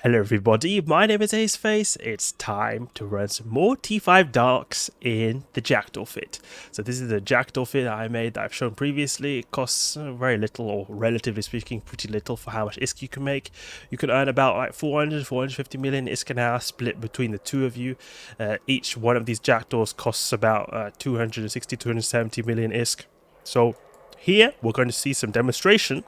Hello everybody, my name is Aceface. It's time to run some more T5 Darks in the Jackdaw fit. So this is the Jackdaw fit I made that I've shown previously. It costs very little, or relatively speaking pretty little for how much ISK you can make. You can earn about like 450 million ISK an hour split between the two of you. Each one of these Jackdaws costs about 270 million ISK. So here we're going to see some demonstration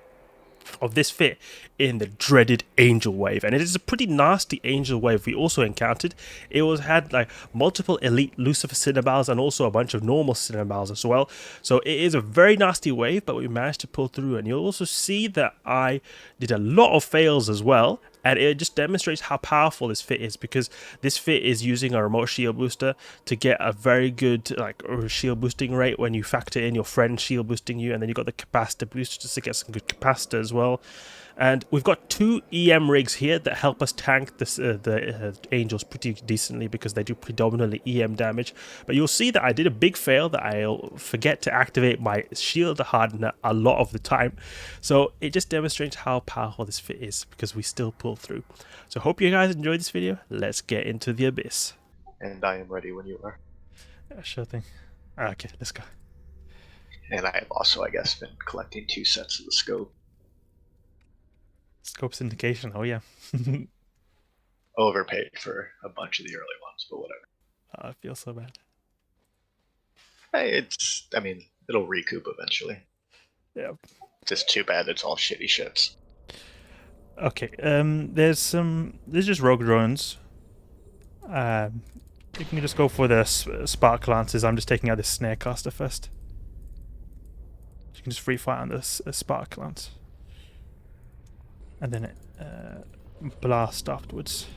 of this fit in the dreaded angel wave, and it is a pretty nasty angel wave we also encountered. It had like multiple elite Lucifer Cynabals and also a bunch of normal Cynabals as well, so it is a very nasty wave, but we managed to pull through. And you'll also see that I did a lot of fails as well, and it just demonstrates how powerful this fit is, because this fit is using a remote shield booster to get a very good shield boosting rate when you factor in your friend shield boosting you, and then you got the capacitor booster just to get some good capacitor as well. And we've got two EM rigs here that help us tank the angels pretty decently, because they do predominantly EM damage. But you'll see that I did a big fail, that I'll forget to activate my shield hardener a lot of the time. So it just demonstrates how powerful this fit is, because we still pull through. So hope you guys enjoyed this video. Let's get into the abyss. And I am ready when you are. Yeah, sure thing. Okay, let's go. And I have also, I guess, been collecting 2 sets of the scope. Scope syndication, oh yeah. Overpaid for a bunch of the early ones, but whatever. Oh, I feel so bad. Hey, I mean, it'll recoup eventually. Yeah. Just too bad it's all shitty shits. Okay, there's just rogue drones. You can just go for the spark lances. I'm just taking out this snare caster first. You can just free fire on this spark lance, and then blast afterwards.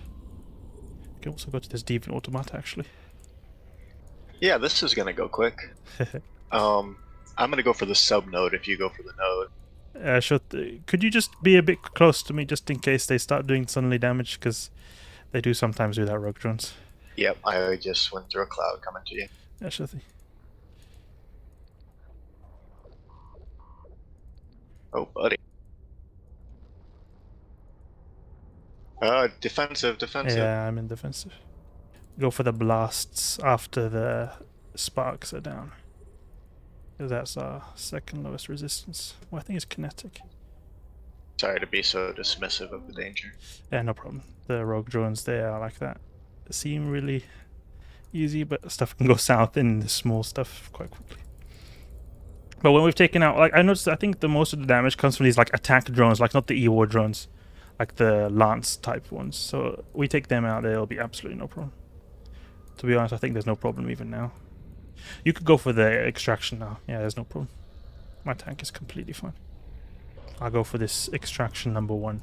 You can also go to this Deviant Automata actually. Yeah, this is gonna go quick. I'm gonna go for the sub node if you go for the node. Could you just be a bit close to me, just in case they start doing suddenly damage, because they do sometimes do that, rogue drones. Yep, I just went through a cloud coming to you. Yeah, sure thing. Oh, buddy. Defensive. Yeah, I'm in defensive. Go for the blasts after the sparks are down, because that's our second lowest resistance. Well, I think it's kinetic. Sorry to be so dismissive of the danger. Yeah, no problem. The rogue drones, they are like that. They seem really easy, but stuff can go south in the small stuff quite quickly. But when we've taken out, like, I think the most of the damage comes from these like attack drones, like not the E-war drones, like the lance type ones. So we take them out, there'll be absolutely no problem. To be honest, I think there's no problem even now. You could go for the extraction now. Yeah, there's no problem. My tank is completely fine. I'll go for this extraction number 1.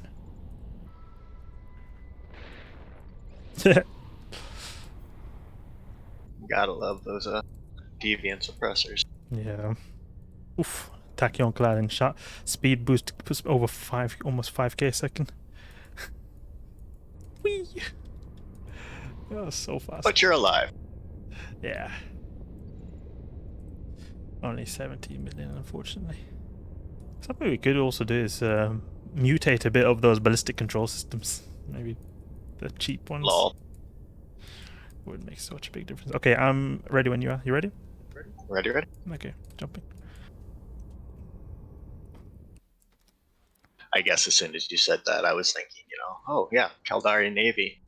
Gotta love those deviant suppressors. Yeah. Oof. Tachyon clad and shot. Speed boost over almost 5k a second. Whee! Oh, so fast. But you're alive. Yeah. Only 17 million, unfortunately. Something we could also do is mutate a bit of those ballistic control systems. Maybe the cheap ones. Lol. Would make such a big difference. Okay, I'm ready when you are. You ready? Ready? Okay, jumping. I guess as soon as you said that, I was thinking, oh yeah, Caldari Navy.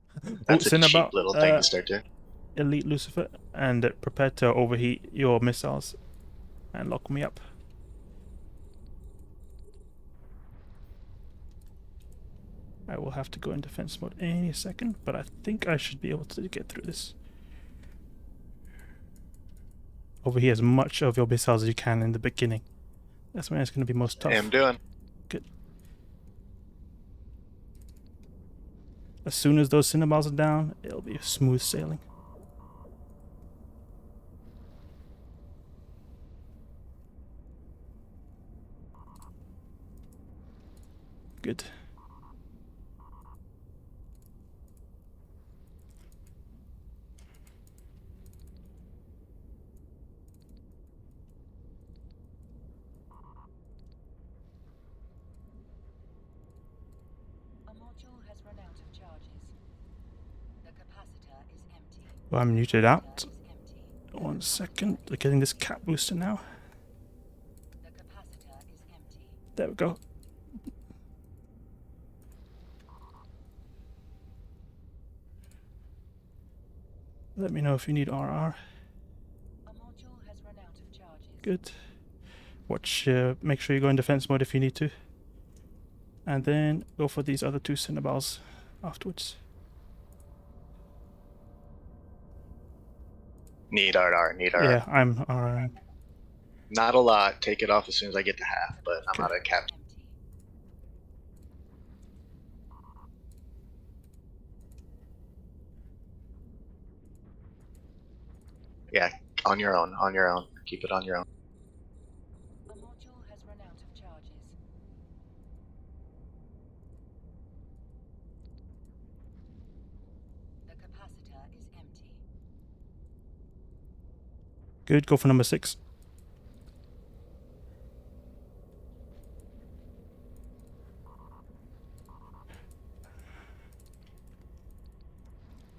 That's a cheap little thing to start doing. Elite Lucifer, and prepare to overheat your missiles and lock me up. I will have to go in defense mode any second, but I think I should be able to get through this. Overheat as much of your missiles as you can in the beginning. That's when it's going to be most tough. I'm doing. Good. As soon as those Cynabals are down, it'll be smooth sailing. Good. module has run out of charges. The capacitor is empty. Well, I'm muted out. Is empty. 1 second. We're getting this cap booster now. The capacitor is empty. There we go. Let me know if you need RR. A module has run out of charges. Good. Watch, make sure you go in defense mode if you need to. And then go for these other 2 Cynabals afterwards. Need RR, need RR. Yeah, I'm RR. Not a lot. Take it off as soon as I get to half, but I'm out of cap. Empty. Yeah, on your own, on your own. Keep it on your own. A module has run out of charges. The capacitor is empty. Good, go for number 6.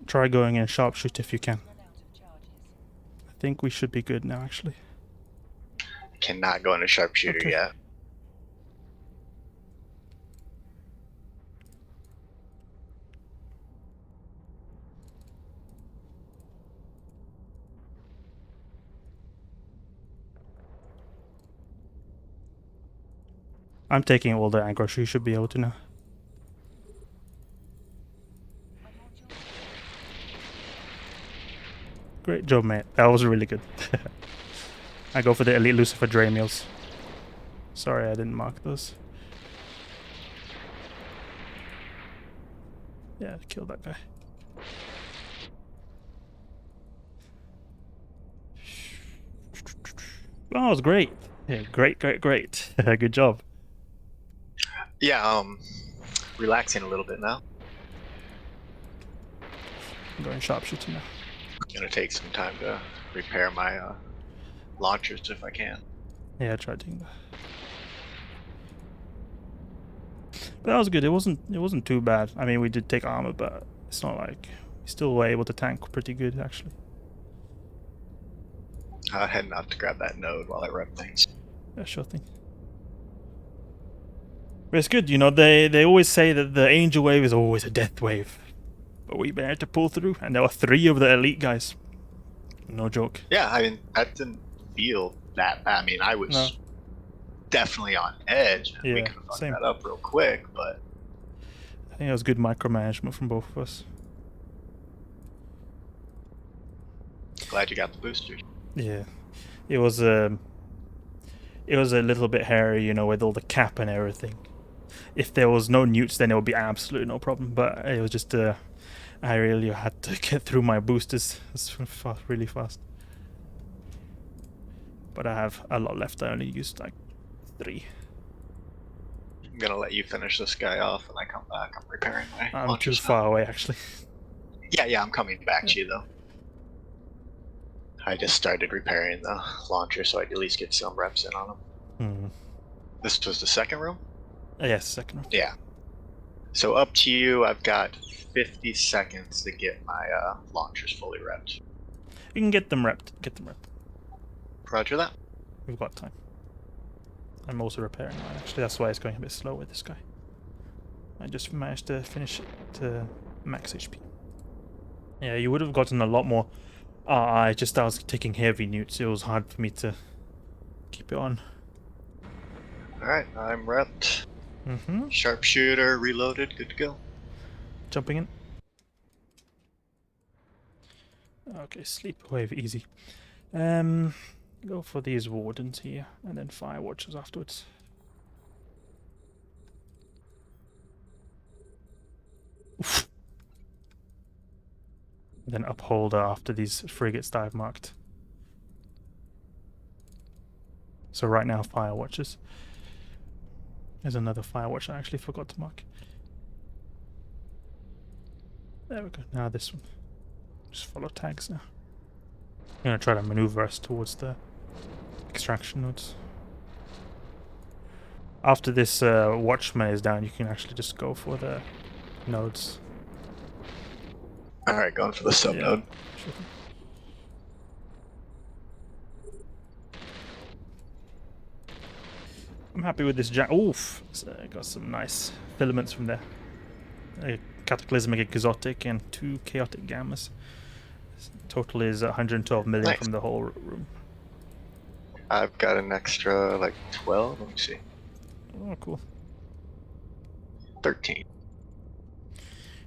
Try going in sharpshoot if you can. Run out of charges. I think we should be good now, actually. Cannot go into sharpshooter Okay. yet. I'm taking all the aggro, so you should be able to now. A module. Great job, mate. That was really good. I go for the Elite Lucifer Dramiels. Sorry, I didn't mark those. Yeah, kill that guy. Oh, that was great. Yeah, great. Good job. Yeah, relaxing a little bit now. I'm going sharpshooter now. Gonna take some time to repair my launchers if I can. Yeah, I tried doing that. But that was good. It wasn't too bad. I mean, we did take armor, but it's not like we still were able to tank pretty good actually. Heading out to grab that node while I rep things. Yeah, sure thing. But it's good, you know, they always say that the angel wave is always a death wave. But we managed to pull through, and there were 3 of the elite guys. No joke. Yeah, I mean, that didn't feel that bad. I mean, I was No. definitely on edge. And we Yeah, could have fucked same. that up real quick, but I think it was good micromanagement from both of us. glad you got the boosters. Yeah. It was a little bit hairy, you know, with all the cap and everything. If there was no newts, then it would be absolutely no problem. But it was just, I really had to get through my boosters really fast. But I have a lot left. I only used like 3. I'm gonna let you finish this guy off, and I come back. I'm repairing my I'm too launchers now. far away, actually. Yeah, I'm coming back to you though. I just started repairing the launcher, so I could at least get some reps in on them. Hmm. This was the second room? Yes, second room. Yeah. So up to you. I've got 50 seconds to get my launchers fully repped. You can get them repped. Get them repped. Roger that. We've got time. I'm also repairing mine, actually. That's why it's going a bit slow with this guy. I just managed to finish it to max HP. Yeah, you would have gotten a lot more. I was taking heavy newts. It was hard for me to keep it on. Alright, I'm repped. Mm-hmm. Sharpshooter, reloaded, good to go. Jumping in. Okay, sleep wave, easy. Go for these wardens here, and then fire watchers afterwards. Oof. Then upholder after these frigates that I've marked. So right now, fire watchers. There's another fire watch I actually forgot to mark. There we go. Now this one. Just follow tags now. I'm gonna try to maneuver us towards the extraction nodes. After this watchman is down, you can actually just go for the nodes. Alright, going for the sub node. Sure. I'm happy with this jack. Oof! So I got some nice filaments from there. A cataclysmic exotic and 2 chaotic gammas. Total is 112 million Nice. from the whole room. I've got an extra like 12. Let me see. Oh, cool. 13.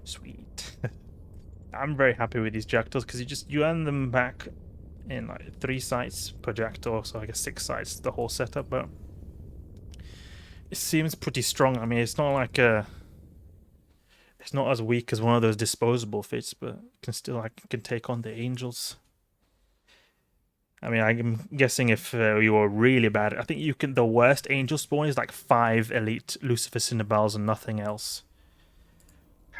Sweet. I'm very happy with these Jackdaws because you earn them back in like 3 sites per Jackdaw, so I guess 6 sites the whole setup. But it seems pretty strong. I mean, it's not like it's not as weak as one of those disposable fits, but can still can take on the angels. I mean, I'm guessing if you were really bad, I think you can. The worst angel spawn is like 5 elite Lucifer Cynabals and nothing else.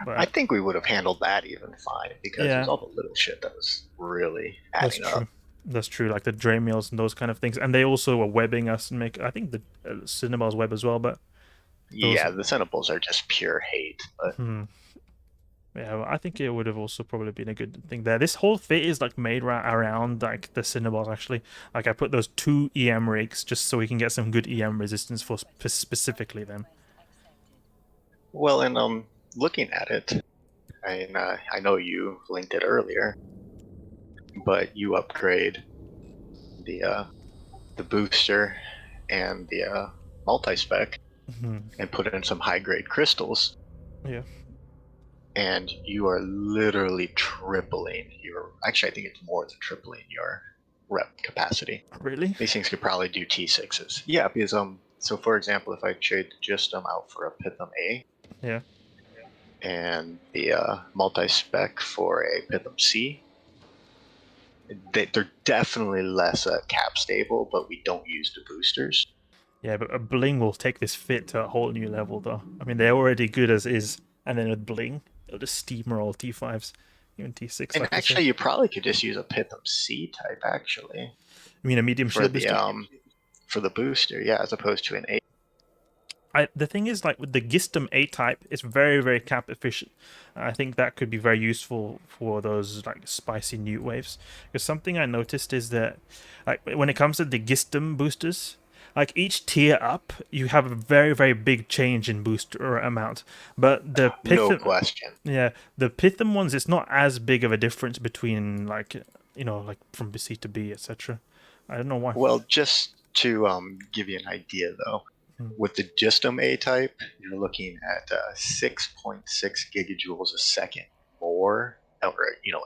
But I think we would have handled that even fine because Yeah. there's all the little shit that was really that's adding true. up. That's true. Like the Dramiels and those kind of things, and they also were webbing us and make. I think the Cynabals web as well, but Yeah, the Cynabals are just pure hate. But yeah, well, I think it would have also probably been a good thing there. This whole fit is like made around like the Cynabals actually. Like I put those 2 EM rigs just so we can get some good EM resistance for specifically them. well, and looking at it, I know you linked it earlier, but you upgrade the booster and the multi-spec and put in some high-grade crystals. Yeah. And you are literally tripling your. Actually, I think it's more than tripling your rep capacity. Really? These things could probably do T6s. Yeah, because so for example, if I trade the Gistum out for a Pitham A, Yeah. and the multi-spec for a Pitham C, they're definitely less cap stable, but we don't use the boosters. Yeah, but a bling will take this fit to a whole new level, though. I mean, they're already good as is, and then with bling, it'll just steamroll T5s, even T6. And Like actually, you probably could just use a Pitham C type, actually. I mean, a medium for shield the booster. For the booster, yeah, as opposed to an A. The thing is, like with the Gistum A type, it's very, very cap efficient. I think that could be very useful for those like spicy newt waves. Because something I noticed is that, like when it comes to the Gistum boosters, like each tier up, you have a very, very big change in booster amount. But the No question. Yeah, the Pitham ones, it's not as big of a difference between like like from C to B, etc. I don't know why. Well, just to give you an idea, though, with the Gistum A type, you're looking at 6.6 gigajoules a second more, or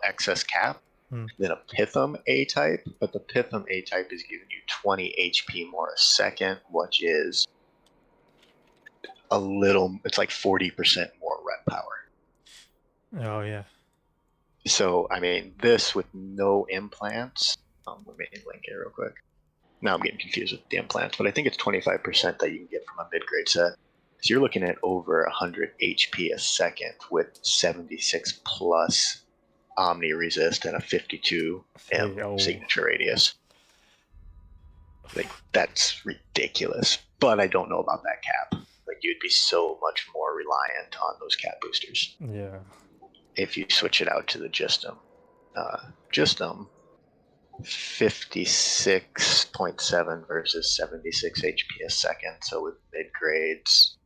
excess cap than a Pitham A type. But the Pitham A type is giving you 20 HP more a second, which is a little. It's like 40% more rep power. Oh yeah. So I mean, this with no implants. Let me link it real quick. Now I'm getting confused with the implants, but I think it's 25% that you can get from a mid-grade set. So you're looking at over 100 HP a second with 76 plus Omni resist and a 52 M signature radius. Like, that's ridiculous. But I don't know about that cap. Like, you'd be so much more reliant on those cap boosters. Yeah. If you switch it out to the Gistum. Gistum, 56.7 versus 76 HP a second. So with mid grades,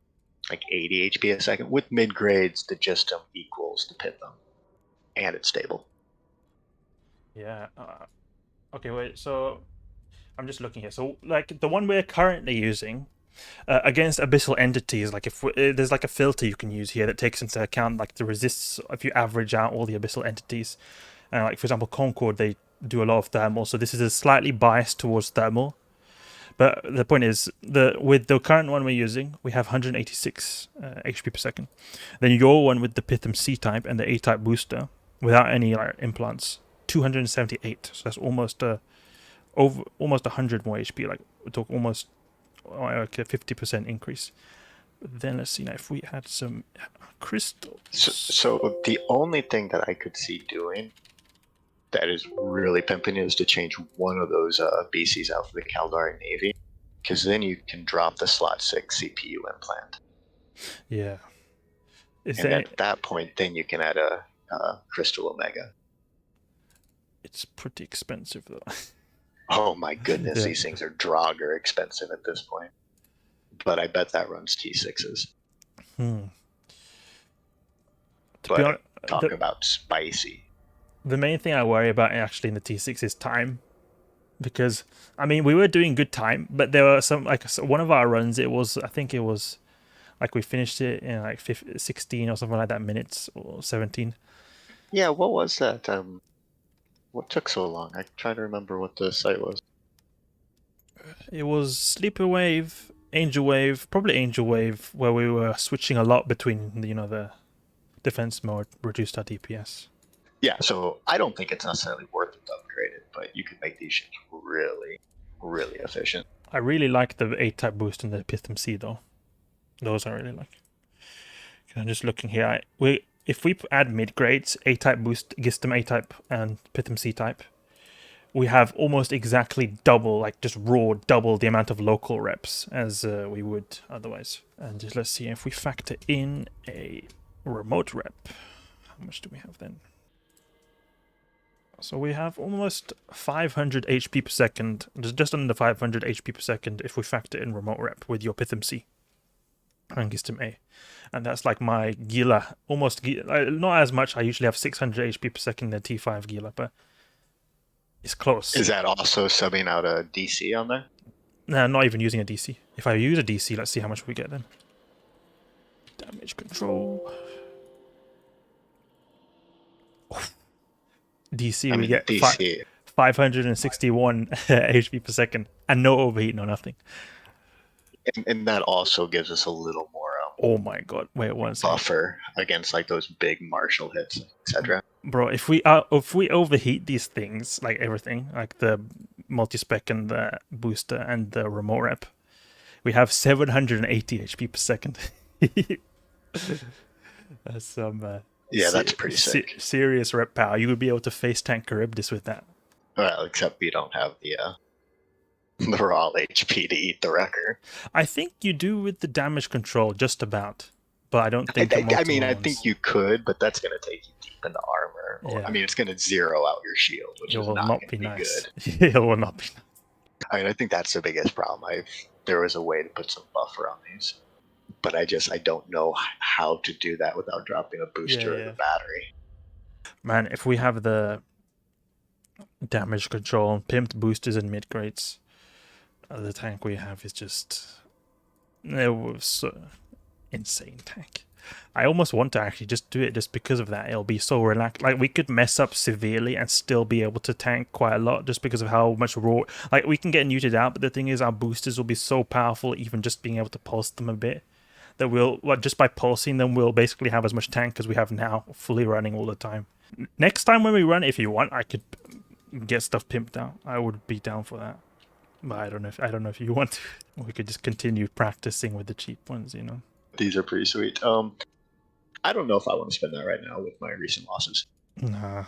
like 80 HP a second. With mid grades, the Gistum equals the Pitham, and it's stable. Yeah. Okay, wait. So I'm just looking here. So like the one we're currently using against abyssal entities, like if there's like a filter you can use here that takes into account like the resists if you average out all the abyssal entities. Like for example, Concord, they do a lot of thermal, so this is a slightly biased towards thermal. But the point is, with the current one we're using, we have 186 HP per second. Then your one with the Pitham C type and the A type booster, without any like implants, 278. So that's almost almost 100 more HP. Like we talk almost like a 50% increase. But then let's see now if we had some crystals. So the only thing that I could see doing that is really pimping is to change one of those BCs out for the Caldari Navy, because then you can drop the slot 6 CPU implant. Yeah. Is And there? at that point, then you can add a Crystal Omega. It's pretty expensive though. Oh my goodness, Yeah. these things are Draugr expensive at this point. But I bet that runs T6s. To be But honest, talk about spicy. the main thing I worry about actually in the T6 is time. Because, I mean, we were doing good time, but there were some, like, one of our runs, I think it was, like, we finished it in, like, 16 or something like that minutes, or 17. Yeah, what was that? What took so long? I try to remember what the site was. It was Sleeper Wave, Angel Wave, probably Angel Wave, where we were switching a lot between, the defense mode, reduced our DPS. Yeah, so I don't think it's necessarily worth it to upgrade it, but you can make these ships really, really efficient. I really like the A-type boost and the Pitham C though. Those I really like. I'm just looking here. If we add mid-grades, A-type boost, Gistum A-type, and Pitham C-type, we have almost exactly double, like just raw double the amount of local reps as we would otherwise. And just let's see if we factor in a remote rep. How much do we have then? So we have almost 500 HP per second, just under 500 HP per second if we factor in remote rep with your Pitham C and Gistum A. And that's like my Gila, almost, not as much. I usually have 600 HP per second in the T5 Gila, but it's close. Is that also subbing out a DC on there? No, not even using a DC. If I use a DC, let's see how much we get then. Damage control. DC, we get DC. 561 HP per second, and no overheat, no nothing. And that also gives us a little more oh my god! Wait one second. Buffer against like those big martial hits, etc. Bro, if we overheat these things, like everything, like the multi-spec and the booster and the remote rep, we have 780 HP per second. That's some. That's pretty sick. Serious rep power. You would be able to face tank Charybdis with that. Well, except we don't have the raw HP to eat the wrecker. I think you do with the damage control, just about. But I don't think. I think you could, but that's going to take you deep into armor. Or, Yeah. I mean, it's going to zero out your shield, which is not going to be nice. good. It will not be nice. I mean, I think that's the biggest problem. There was a way to put some buffer on these, but I don't know how to do that without dropping a booster in the battery. Man, if we have the damage control, pimped boosters and mid grades, the tank we have is just insane tank. I almost want to actually just do it just because of that. It'll be so relaxed. Like, we could mess up severely and still be able to tank quite a lot just because of how much raw. Like, we can get neutered out, but the thing is, our boosters will be so powerful, even just being able to pulse them a bit, that just by pulsing them, we'll basically have as much tank as we have now, fully running all the time. Next time when we run, if you want, I could get stuff pimped out. I would be down for that. But I don't know if you want to. We could just continue practicing with the cheap ones, These are pretty sweet. I don't know if I want to spend that right now with my recent losses. Nah,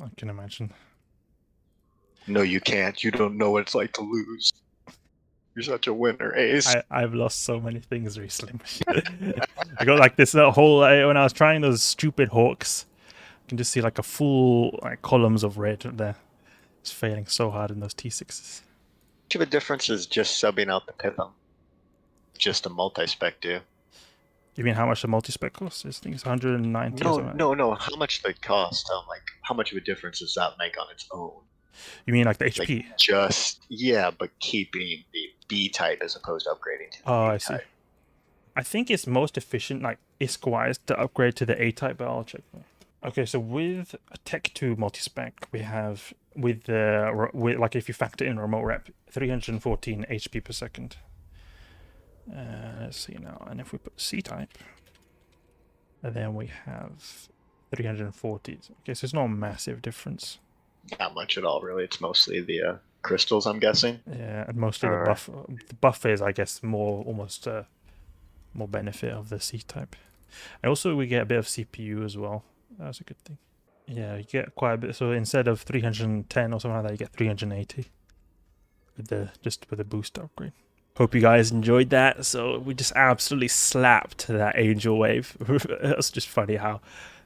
I can imagine. No, you can't. You don't know what it's like to lose. You're such a winner, Ace. I've lost so many things recently. I got like this whole when I was trying those stupid hawks, you can just see like a full columns of red there. It's failing so hard in those T6s. Much of a difference is just subbing out the Pitham. Just a multi-spec do. You mean how much the multi-spec costs? I think it's 190 or something. No. How much they cost? How much of a difference does that make on its own? You mean like the HP? But keeping the B type as opposed to upgrading to the I B see. type. I think it's most efficient, like ISK-wise, to upgrade to the A type, but I'll check. Okay, so with a Tech 2 multi-spec, we have with like if you factor in remote rep, 314 HP per second. Let's see now, and if we put C type, then we have 340. Okay, so it's not a massive difference. Not much at all, really. It's mostly the crystals, I'm guessing. Yeah, and mostly the buff. The buff is, I guess, more benefit of the C type. And also, we get a bit of CPU as well. That's a good thing. Yeah, you get quite a bit. So instead of 310 or something like that, you get 380 with the boost upgrade. Hope you guys enjoyed that. So we just absolutely slapped that angel wave. It was just funny how,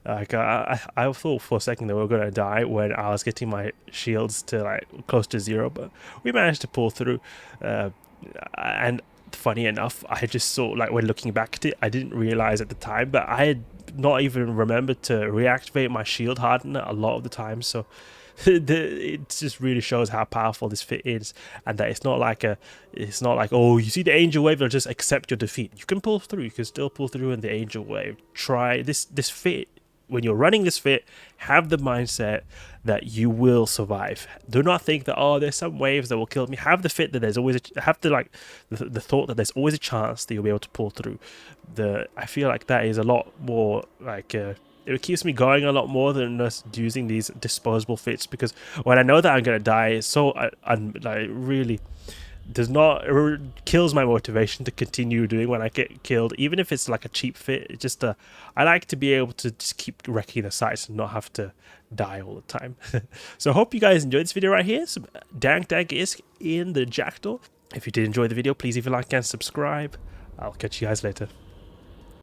like, I thought for a second that we were gonna die when I was getting my shields to like close to 0, but we managed to pull through. And funny enough, I just saw, like, when looking back at it, I didn't realize at the time, but I had not even remembered to reactivate my shield hardener a lot of the time. So it just really shows how powerful this fit is, and that it's not like oh, you see the angel wave, they'll just accept your defeat. You can pull through, you can still pull through in the angel wave. Try this fit. When you're running this fit, have the mindset that you will survive. Do not think that, oh, there's some waves that will kill me. Have the fit that there's always the thought that there's always a chance that you'll be able to pull through. I feel like that is a lot more like it keeps me going a lot more than just using these disposable fits, because when I know that I'm gonna die, it's so like really does not, it kills my motivation to continue doing when I get killed, even if it's like a cheap fit. It's just I like to be able to just keep wrecking the sites and not have to die all the time. So I hope you guys enjoyed this video right here. Some dank is in the Jackdaw. If you did enjoy the video, please leave a like and subscribe. I'll catch you guys later.